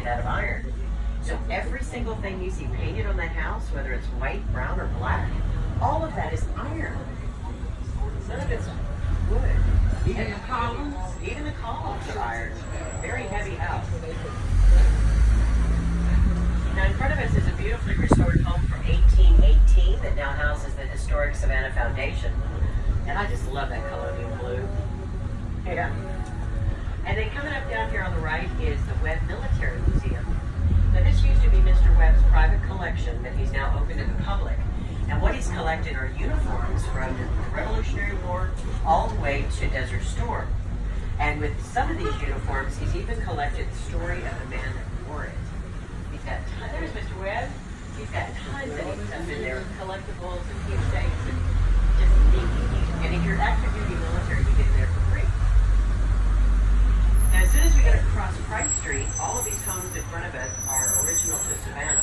made out of iron. So every single thing you see painted on that house, whether it's white, brown, or black, all of that is iron. None of it's wood. Even the columns? Even the columns are iron. Very heavy house. Now in front of us is a beautifully restored home from 1818 that now houses the historic Savanna Foundation. And I just love that colonial blue. Yeah. And then coming up down here on the right is the Webb Military Museum. Now this used to be Mr. Webb's private collection that he's now opened to the public. And what he's collected are uniforms from the Revolutionary War all the way to Desert Storm. And with some of these uniforms, he's even collected the story of the man that wore it. He's got tons, there's Mr. Webb. He's got tons of neat stuff in there, collectibles and keepsakes and just neat. And if you're active duty military, you get there for free. Now as soon as we get across Price Street, all of these homes in front of us are original to Savanna.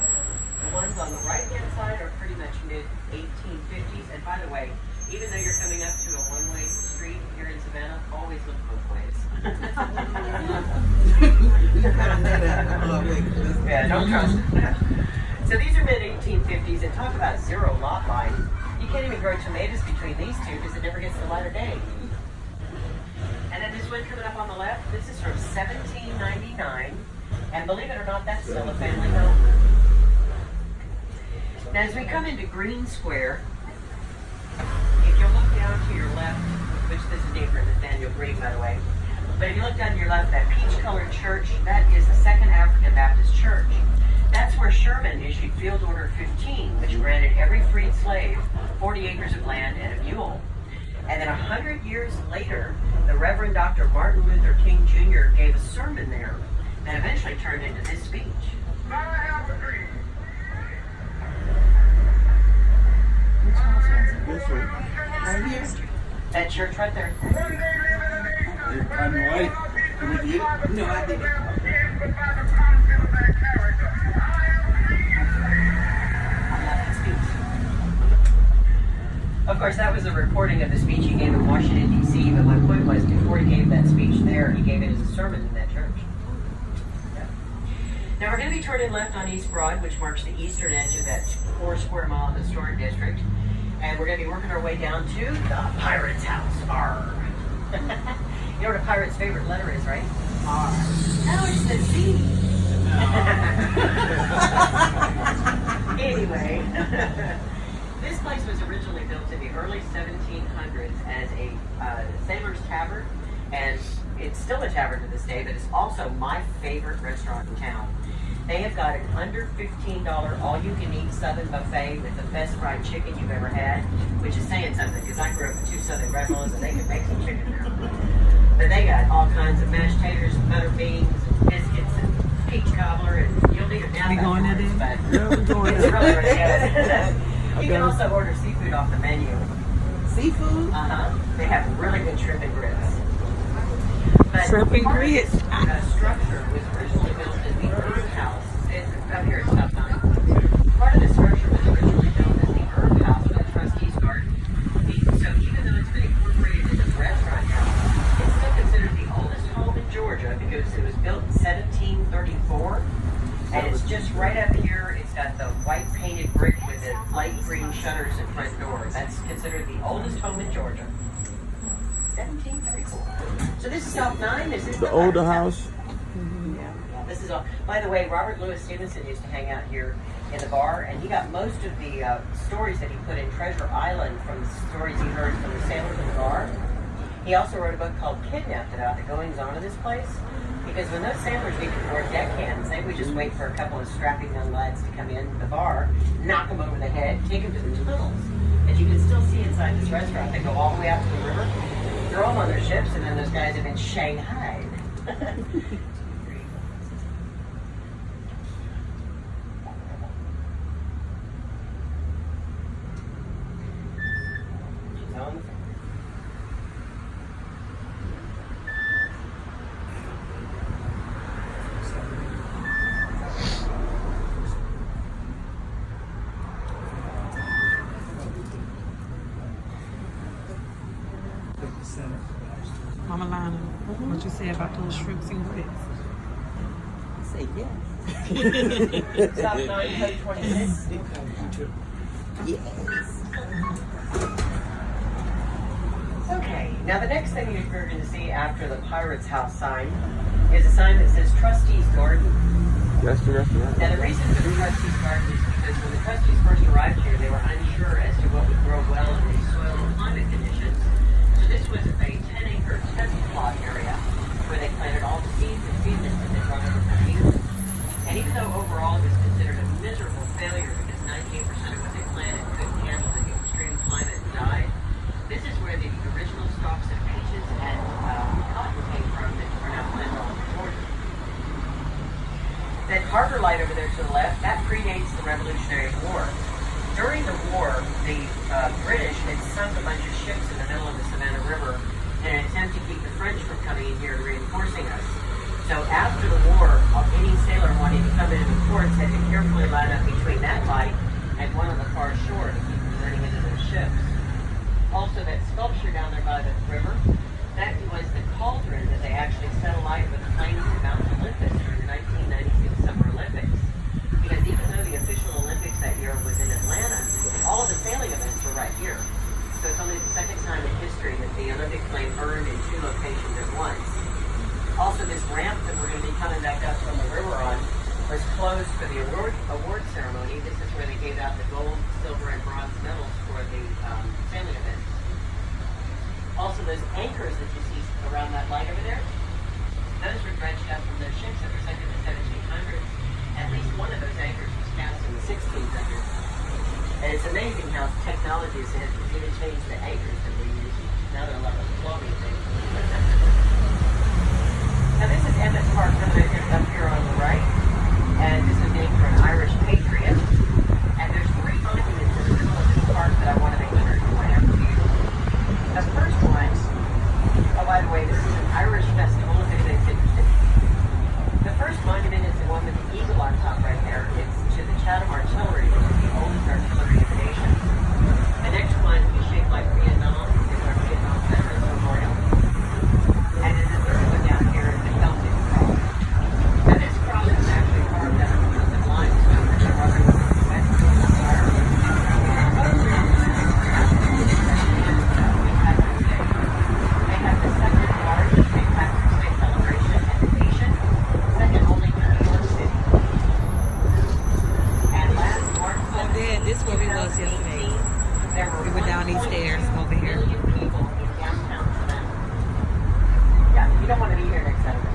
The ones on the right-hand side are pretty much mid-1850s. And by the way, even though you're coming up to a one-way street here in Savannah, always look both ways. Yeah, don't trust it. So these are mid-1850s, and talk about zero lot line. You can't even grow tomatoes between these two because it never gets the light of day. And then this one coming up on the left, this is from 1799. And believe it or not, that's still a family home. Now as we come into Green Square, if you'll look down to your left, which this is different than Daniel Green, by the way, but if you look down to your left, that peach-colored church, that is the Second African Baptist Church. That's where Sherman issued Field Order 15, which granted every freed slave 40 acres of land and a mule. And then 100 years later, the Reverend Dr. Martin Luther King Jr. gave a sermon there that eventually turned into this speech. I have a dream. This one. Right here. That church right there. On the way. Did we get it? No, I didn't. Of course, that was a recording of the speech he gave in Washington, D.C., but my point was, before he gave that speech there, he gave it as a sermon in that church. Yeah. Now, we're going to be turning left on East Broad, which marks the eastern edge of that 4-square-mile historic district. And we're going to be working our way down to the Pirate's House. R. You know what a pirate's favorite letter is, right? R. No, it's the Z. Anyway. This place was originally built in the early 1700s as a sailor's tavern, and it's still a tavern to this day, but it's also my favorite restaurant in town. They have got an under $15 all-you-can-eat Southern buffet with the best fried chicken you've ever had, which is saying something, because I grew up with 2 Southern grandmas, and they can make some chicken now. But they got all kinds of mashed taters, butter beans, and biscuits, and peach cobbler, and you'll need it now. We going there then? But Yeah, we're going it's there. really, really good. You can also order seafood off the menu. Seafood? They have really good shrimp and grits. But Shrimp and part of grits. this, structure was originally built as the Herb House. Up here it's top 9. Part of the structure was originally built as the Herb House for the trustees' garden. So even though it's been incorporated into the restaurant now, it's still considered the oldest home in Georgia because it was built in 1734. And it's just right up here. It's got the white painted brick with the light green shutters and front door. That's considered the oldest home in Georgia. 1734. So this is South 9. This is The older house. Yeah. This is all. By the way, Robert Louis Stevenson used to hang out here in the bar, and he got most of the stories that he put in Treasure Island from the stories he heard from the sailors in the bar. He also wrote a book called Kidnapped about the goings-on of this place. Because when those sailors needed more deckhands, they would just wait for a couple of strapping young lads to come in the bar, knock them over the head, take them to the tunnels. And you can still see inside this restaurant. They go all the way out to the river, throw them on their ships, and then those guys have been shanghaied. She's on the phone. Mama Lana, what you say about those shrimps and grits? Say Yes. Stop sign code 26. Yes. Okay, now the next thing you're going to see after the Pirate's House sign is a sign that says Trustee's Garden. That's the restaurant. Now the reason for the Trustee's Garden is because when the trustees first arrived here, they were unsure as to what would grow well in these soil and climate conditions. So this was a 10-acre test plot area where they planted all the seeds and seedlings that they brought over from England. And even though overall it was considered a miserable failure because 98% of what they planted couldn't handle the extreme climate and died, this is where the original stalks of peaches and cotton came from that are now planted all over Georgia. That harbor light over there to the left, that predates the Revolutionary War. During the war, the British had sunk a bunch of ships in the middle of the Savanna River in an attempt to keep the French from coming in here and reinforcing us. So after the war, any sailor wanting to come into the ports had to carefully line up between that light and one on the far shore to keep from running into those ships. Also, that sculpture down there by the river, that was the cauldron that they actually set alight with flames in Mount Olympus during the 1996 Summer Olympics. Because even though the official Olympics that year was in Atlanta, all of the sailing events were right here. So it's only the second time in history that the Olympic flame burned in two locations at once. Also, this ramp that we're going to be coming back up from the river on was closed for the award ceremony. This is where they gave out the gold, silver, and bronze medals for the sailing events. Also, those anchors that you see around that light over there, those were dredged up from those ships that were sunk in the 1700s. At least one of those anchors was cast in the 1600s. And it's amazing how technology has even changed the anchors that we use. Now they're a lot of floating things. Now this is Emmett Park coming up here on the right. And this is named for an Irish patriot. And there's three monuments in the middle of this park that I want to make sure to point out to you. The first one, oh by the way, this is an Irish festival, if anybody's interested. The first monument is the one with the eagle on top right there. It's to the Chatham Artillery, which is the oldest artillery in the nation. The next one is shaped like Vietnam. It's our Vietnam Veterans Memorial. And then the third one down here is the Celtic Cross. Now this cross is actually carved out of the limestone that they're running with the West Coast Fire. They have the second largest St. Patrick's Day celebration in the nation, second only to New York City. And last March This is where we was yesterday. 2018, there were We were down these 1.2 stairs over here. million people in downtown Savannah. Yeah, you don't want to be here next Saturday.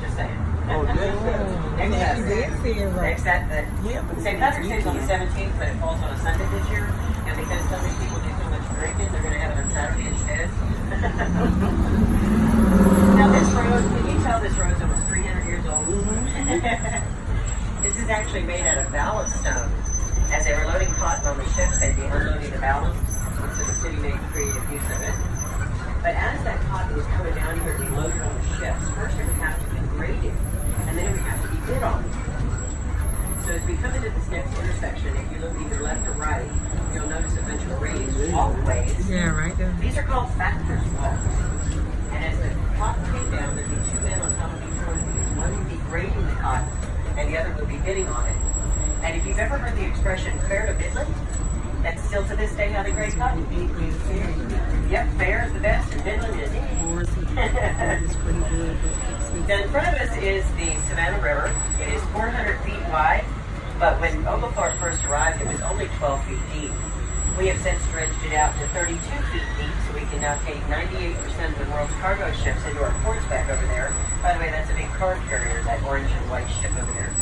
Just saying. Oh, next Saturday. Next Saturday. Next Saturday. Next Saturday. St. Patrick's Day is on the 17th, but it falls on a Sunday this year. And because so many people do so much drinking, they're going to have it on Saturday instead. Now this road, can you tell this road's almost 300 years old? This is actually made out of ballast stone. As they were loading cotton on the ships, they'd be unloading the ballast, and so the city made creative use of it. But as that cotton was coming down here to be loaded on the ships, first it would have to be graded, and then it would have to be bid on. So as we come into this next intersection, if you look either left or right, you'll notice a bunch of raised walkways. Yeah, right there. These are called factors walks. And as the cotton came down, there'd be two men on top of each one of these. One would be grading the cotton, and the other would be bidding on it. And if you've ever heard the expression fair to Midland, that's still to this day how they grade cotton. Yep, fair is the best, and Midland is It's pretty good. Now in front of us is the Savannah River. It is 400 feet wide, but when Oglethorpe first arrived, it was only 12 feet deep. We have since dredged it out to 32 feet deep, so we can now take 98% of the world's cargo ships into our ports back over there. By the way, that's a big car carrier, that orange and white ship over there.